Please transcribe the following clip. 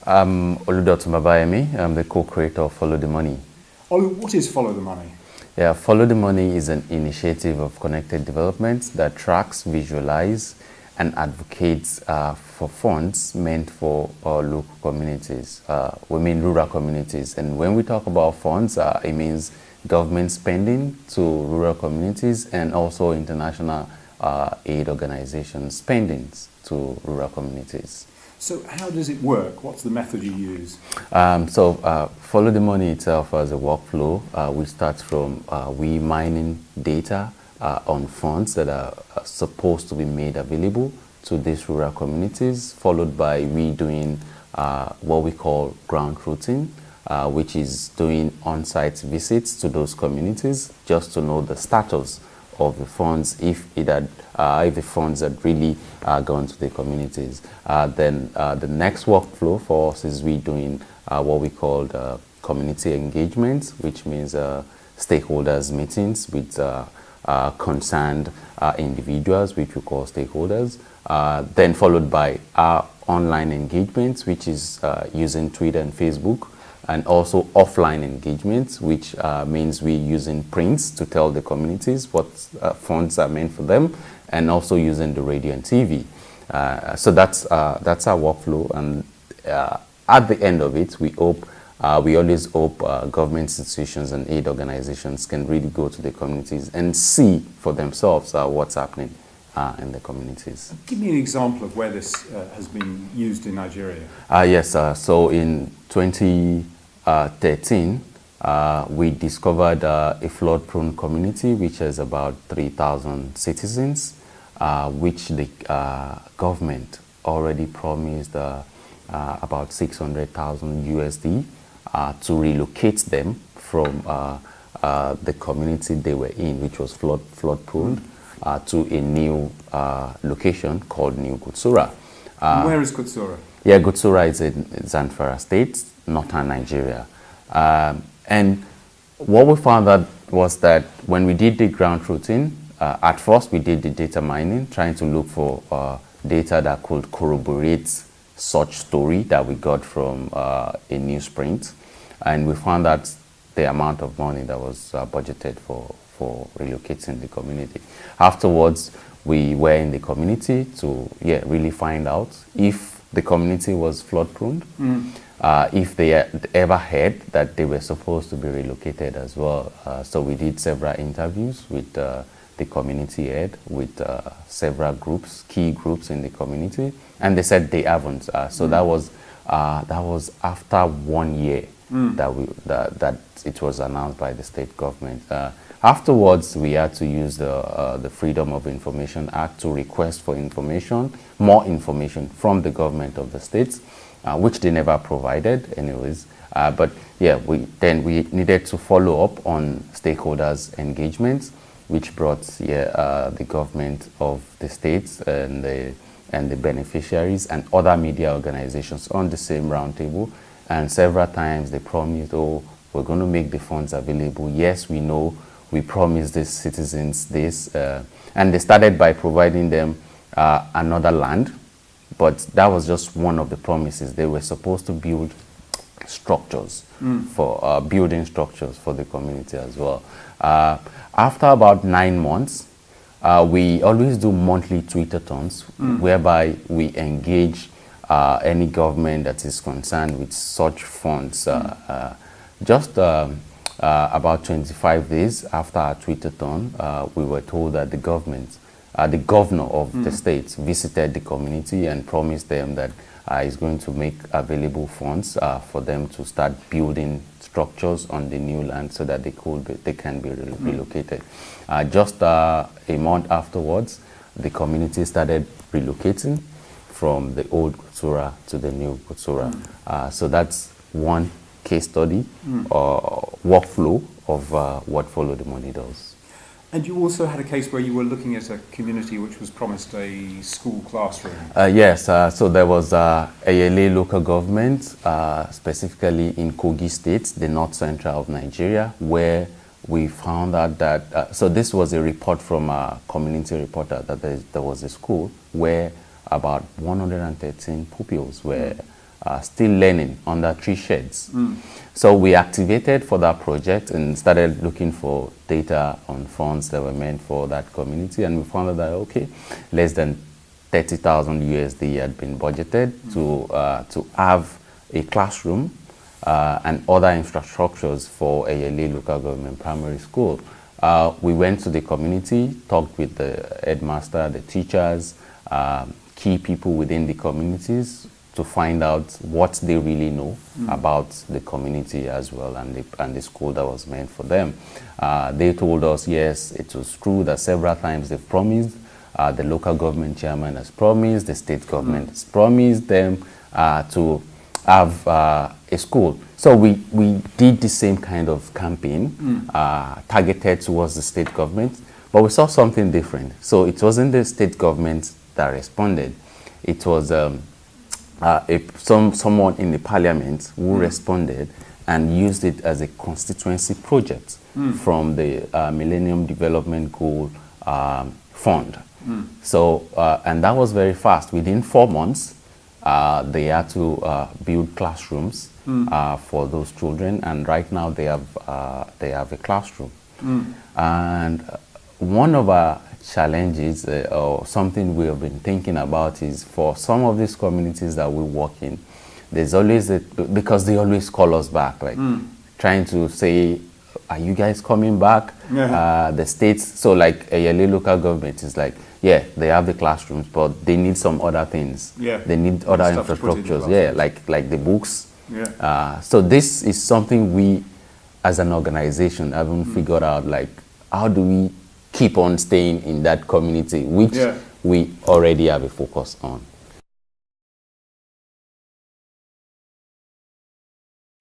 I'm Oludotun Babayemi. I'm the co-creator of Follow the Money. Olu, what is Follow the Money? Yeah, Follow the Money is an initiative of connected development that tracks, visualizes, and advocates for funds meant for local communities. We mean rural communities. And when we talk about funds, it means government spending to rural communities and also international aid organizations spending to rural communities. So how does it work? What's the method you use? Follow the Money itself as a workflow. We start from we mining data on funds that are supposed to be made available to these rural communities, followed by we doing what we call ground routing, which is doing on-site visits to those communities just to know the status of the funds, if the funds had really gone to the communities. Then the next workflow for us is we doing what we call community engagement, which means stakeholders meetings with concerned individuals, which we call stakeholders. Then followed by our online engagements, which is using Twitter and Facebook, and also offline engagements, which means we're using prints to tell the communities what funds are meant for them, and also using the radio and TV. So that's our workflow, and at the end of it, we always hope government institutions and aid organizations can really go to the communities and see for themselves what's happening in the communities. Give me an example of where this has been used in Nigeria. Yes, so in 2013, we discovered a flood-prone community which has about 3,000 citizens, which the government already promised about 600,000 USD to relocate them from the community they were in, which was flood-prone, to a new location called New Gutsura. Where is Gutsura? Yeah, Gutsura is in Zamfara State, northern Nigeria. And what we found out was that when we did the ground routing, at first we did the data mining, trying to look for data that could corroborate such story that we got from a newsprint. And we found that the amount of money that was budgeted for relocating the community. Afterwards, we were in the community to really find out if the community was flood prone, if they had ever heard that they were supposed to be relocated as well. So we did several interviews with the community head, with several groups, key groups in the community, and they said they haven't. So that was after 1 year that it was announced by the state government. Afterwards, we had to use the Freedom of Information Act to request for more information from the government of the states, which they never provided anyways. But yeah, we needed to follow up on stakeholders' engagements, which brought the government of the states and the beneficiaries and other media organizations on the same roundtable. And several times they promised, oh, we're going to make the funds available. Yes, we know. We promised the citizens this, and they started by providing them another land, but that was just one of the promises. They were supposed to build structures for building structures for the community as well. After about 9 months, we always do monthly Twitter-thons, whereby we engage any government that is concerned with such funds. About 25 days after our Twitter-thon, we were told that the governor of the state visited the community and promised them that he's going to make available funds for them to start building structures on the new land so that they can be relocated. Just a month afterwards, the community started relocating from the old Gutsura to the new Gutsura. So that's one case study or workflow of what Follow the Money does. And you also had a case where you were looking at a community which was promised a school classroom. Yes, so there was a Ayele local government, specifically in Kogi State, the north central of Nigeria, where we found out that, so this was a report from a community reporter that there was a school where about 113 pupils were still learning under 3 sheds. So we activated for that project and started looking for data on funds that were meant for that community, and we found out that, okay, less than 30,000 USD had been budgeted to have a classroom and other infrastructures for Ayele local government primary school. We went to the community, talked with the headmaster, the teachers, key people within the communities to find out what they really know about the community as well, and the school that was meant for them. They told us, yes, it was true that several times they've promised, the local government chairman has promised, the state government has promised them to have a school. So we did the same kind of campaign targeted towards the state government, but we saw something different. So it wasn't the state government that responded. It was someone in the parliament who responded and used it as a constituency project from the Millennium Development Goal Fund. So, and that was very fast. Within 4 months, they had to build classrooms for those children, and right now they have a classroom. And one of our challenges or something we have been thinking about is for some of these communities that we work in, there's always because they always call us back, like trying to say, are you guys coming back? The states, so like Ayele local government is like, yeah, they have the classrooms, but they need some other things. They need other infrastructures. Like the books. So this is something we, as an organization, haven't figured out, like, how do we keep on staying in that community, which we already have a focus on.